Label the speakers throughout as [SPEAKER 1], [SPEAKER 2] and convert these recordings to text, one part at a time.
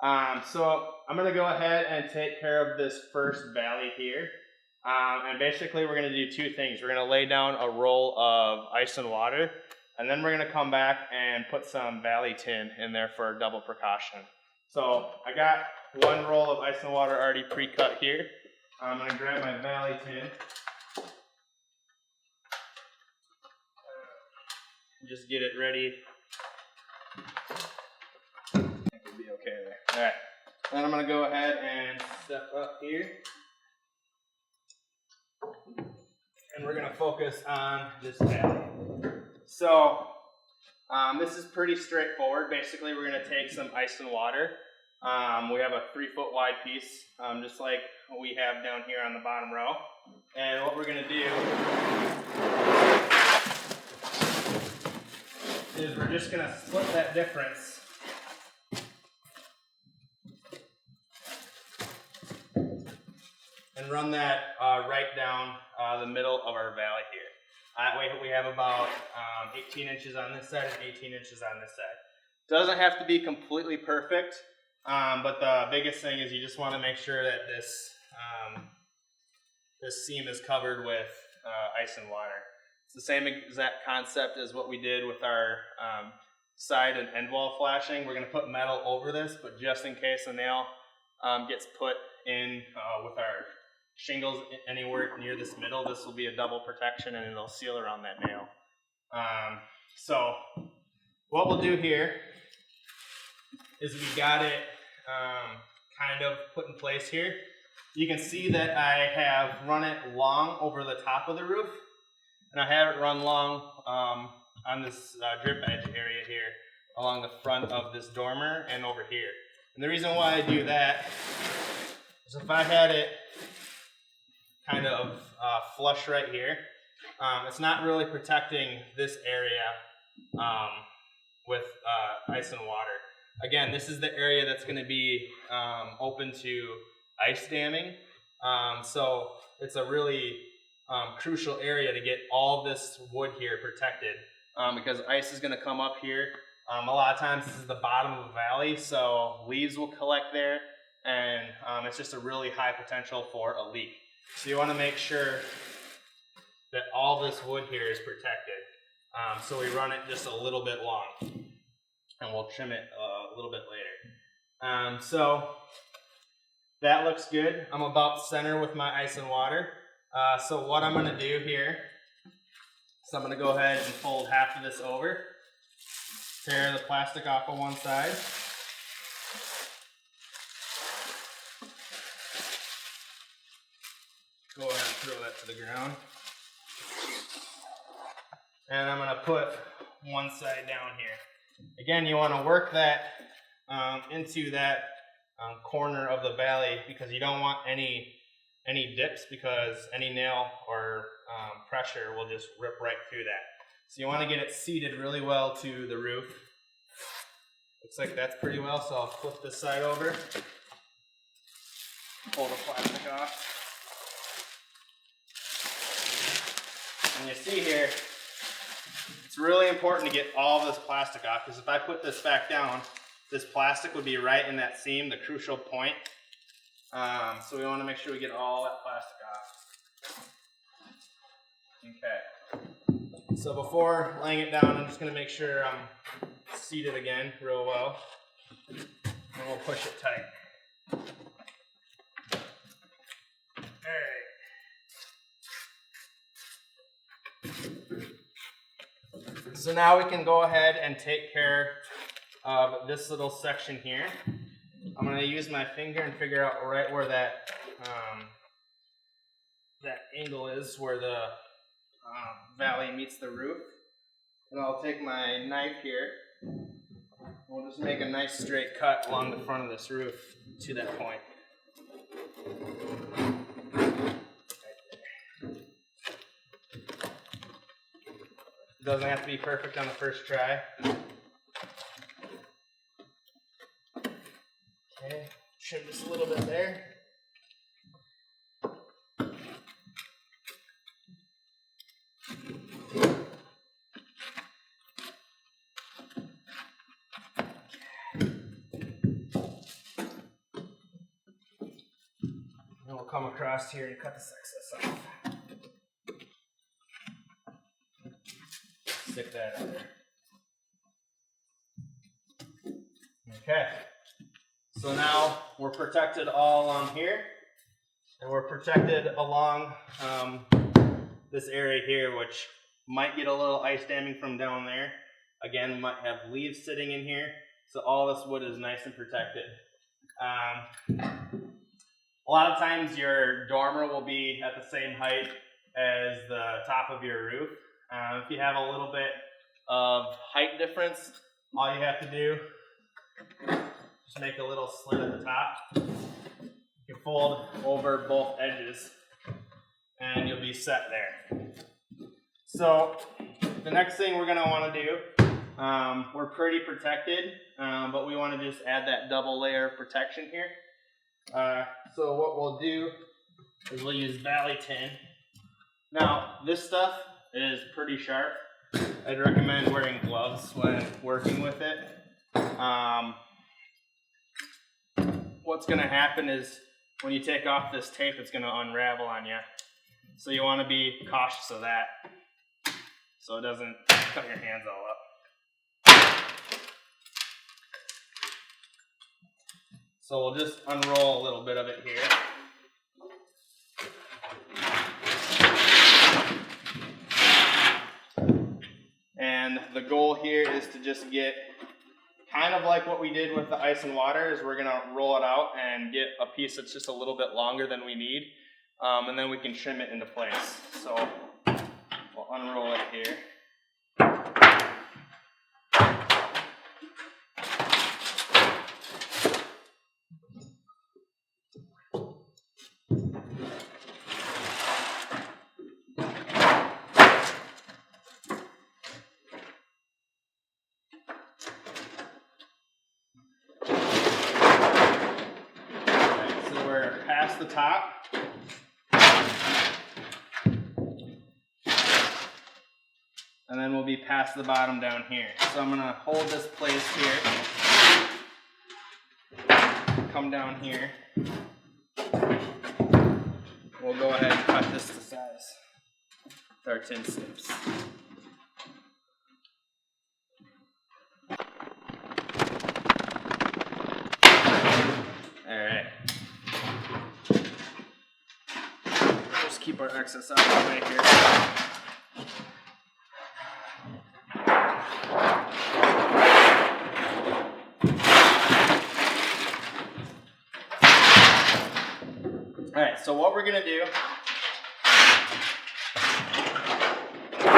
[SPEAKER 1] So I'm going to go ahead and take care of this first valley here. And basically we're going to do two things. We're going to lay down a roll of ice and water, and then we're going to come back and put some valley tin in there for double precaution. So I got one roll of ice and water already pre-cut here. I'm going to grab my valley tin. Just get it ready. I think we'll be okay there. Alright. Then I'm going to go ahead and step up here. And we're going to focus on this valley. So, this is pretty straightforward. Basically, we're going to take some ice and water. We have a 3-foot wide piece, just like we have down here on the bottom row. And what we're going to do is we're just going to split that difference and run that right down the middle of our valley here. That way we have about 18 inches on this side and 18 inches on this side. Doesn't have to be completely perfect, but the biggest thing is you just want to make sure that this seam is covered with ice and water. It's the same exact concept as what we did with our side and end wall flashing. We're going to put metal over this, but just in case a nail gets put in with our shingles anywhere near this middle, this will be a double protection and it'll seal around that nail. So what we'll do here is we got it kind of put in place here. You can see that I have run it long over the top of the roof, and I have it run long on this drip edge area here along the front of this dormer and over here. And the reason why I do that is if I had it kind of flush right here, it's not really protecting this area with ice and water. Again, this is the area that's going to be open to ice damming, so it's a really crucial area to get all this wood here protected, because ice is going to come up here. A lot of times this is the bottom of the valley, so leaves will collect there, and it's just a really high potential for a leak. So you want to make sure that all this wood here is protected. So we run it just a little bit long, and we'll trim it a little bit later. So that looks good. I'm about center with my ice and water. So what I'm going to do here is I'm going to go ahead and fold half of this over, tear the plastic off of one side. Go ahead and throw that to the ground. And I'm going to put one side down here. Again, you want to work that into that corner of the valley, because you don't want any dips, because any nail or pressure will just rip right through that. So you want to get it seated really well to the roof. Looks like that's pretty well, so I'll flip this side over, pull the plastic off. And you see here, it's really important to get all this plastic off, because if I put this back down, this plastic would be right in that seam, the crucial point. So we want to make sure we get all that plastic off. Okay. So before laying it down, I'm just going to make sure I'm seated again real well. And we'll push it tight. So now we can go ahead and take care of this little section here. I'm going to use my finger and figure out right where that angle is, where the valley meets the roof. And I'll take my knife here. We'll just make a nice straight cut along the front of this roof to that point. It doesn't have to be perfect on the first try. Okay, trim just a little bit there. come across here and cut this excess off. Stick that in there. Okay. So now we're protected all along here, and we're protected along this area here, which might get a little ice damming from down there. Again, we might have leaves sitting in here, so all this wood is nice and protected. A lot of times your dormer will be at the same height as the top of your roof. If you have a little bit of height difference, all you have to do is just make a little slit at the top. You can fold over both edges and you'll be set there. So the next thing we're going to want to do, we're pretty protected, but we want to just add that double layer of protection here. So what we'll do is we'll use Valley Tin. Now this stuff is pretty sharp. I'd recommend wearing gloves when working with it. What's going to happen is when you take off this tape, it's going to unravel on you. So you want to be cautious of that so it doesn't cut your hands all up. So we'll just unroll a little bit of it here. And the goal here is to just get kind of like what we did with the ice and water, is we're going to roll it out and get a piece that's just a little bit longer than we need. And then we can trim it into place. So we'll unroll it here. Past the top. And then we'll be past the bottom down here. So I'm going to hold this place here. Come down here. We'll go ahead and cut this to size with our tin snips. Alright. Just keep our excess out of the way here. Alright, so what we're going to do, so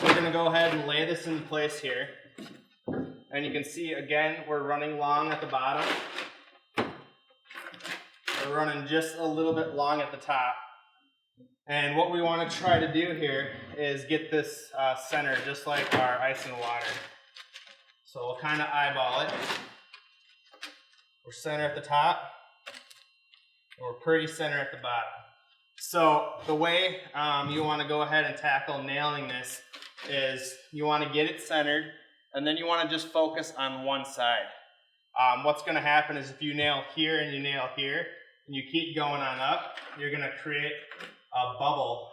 [SPEAKER 1] we're going to go ahead and lay this in place here. And you can see again, we're running long at the bottom. We're running just a little bit long at the top. And what we want to try to do here is get this center just like our ice and water. So we'll kind of eyeball it. We're center at the top. And we're pretty center at the bottom. So the way you want to go ahead and tackle nailing this is you want to get it centered, and then you want to just focus on one side. What's going to happen is if you nail here and you nail here, and you keep going on up, you're going to create a bubble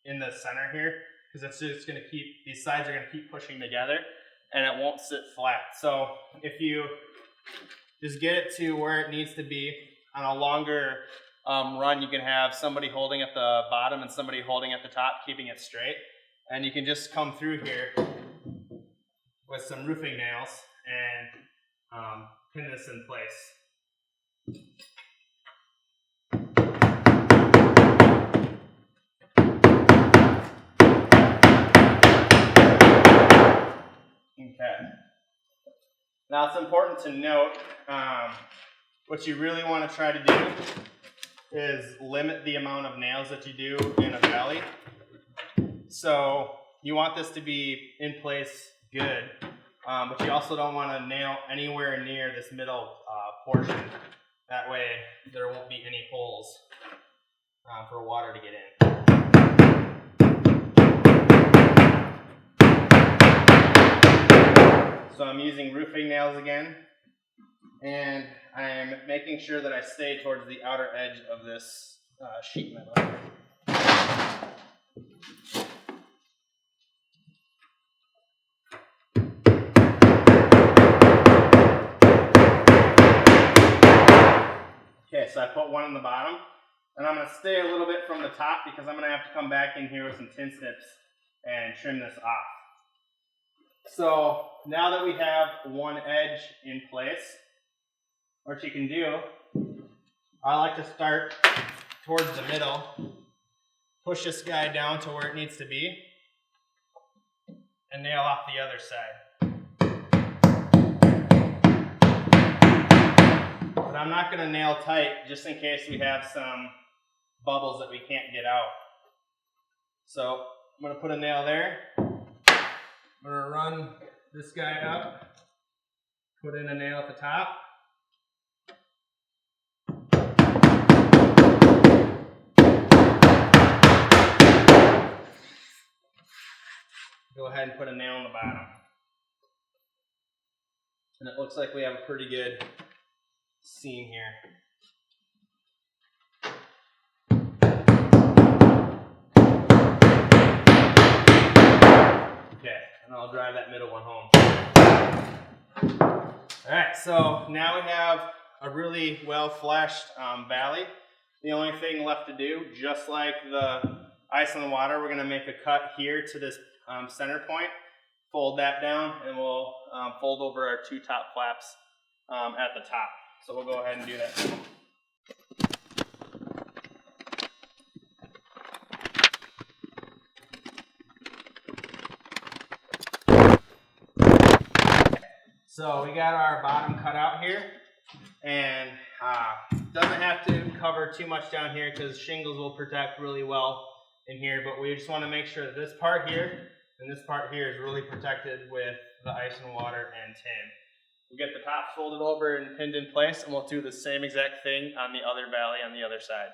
[SPEAKER 1] in the center here, because it's just going to keep, these sides are going to keep pushing together, and it won't sit flat. So if you just get it to where it needs to be, on a longer run, you can have somebody holding at the bottom and somebody holding at the top, keeping it straight. And you can just come through here with some roofing nails and pin this in place. Okay. Now it's important to note, what you really want to try to do is limit the amount of nails that you do in a valley. So you want this to be in place good, but you also don't want to nail anywhere near this middle portion. That way there won't be any holes for water to get in. So I'm using roofing nails again. And I'm making sure that I stay towards the outer edge of this sheet metal. Okay, so I put one on the bottom, and I'm going to stay a little bit from the top because I'm going to have to come back in here with some tin snips and trim this off. So now that we have one edge in place, what you can do, I like to start towards the middle, push this guy down to where it needs to be, and nail off the other side. But I'm not going to nail tight just in case we have some bubbles that we can't get out. So I'm going to put a nail there. I'm going to run this guy up, put in a nail at the top. Go ahead and put a nail on the bottom. And it looks like we have a pretty good seam here. Okay, and I'll drive that middle one home. Alright, so now we have a really well flashed valley. The only thing left to do, just like the ice and the water, we're going to make a cut here to this center point, fold that down, and we'll fold over our two top flaps at the top. So we'll go ahead and do that now. So we got our bottom cut out here, and doesn't have to cover too much down here because shingles will protect really well in here, but we just want to make sure that this part here and this part here is really protected with the ice and water and tin. We'll get the top folded over and pinned in place, and we'll do the same exact thing on the other valley on the other side.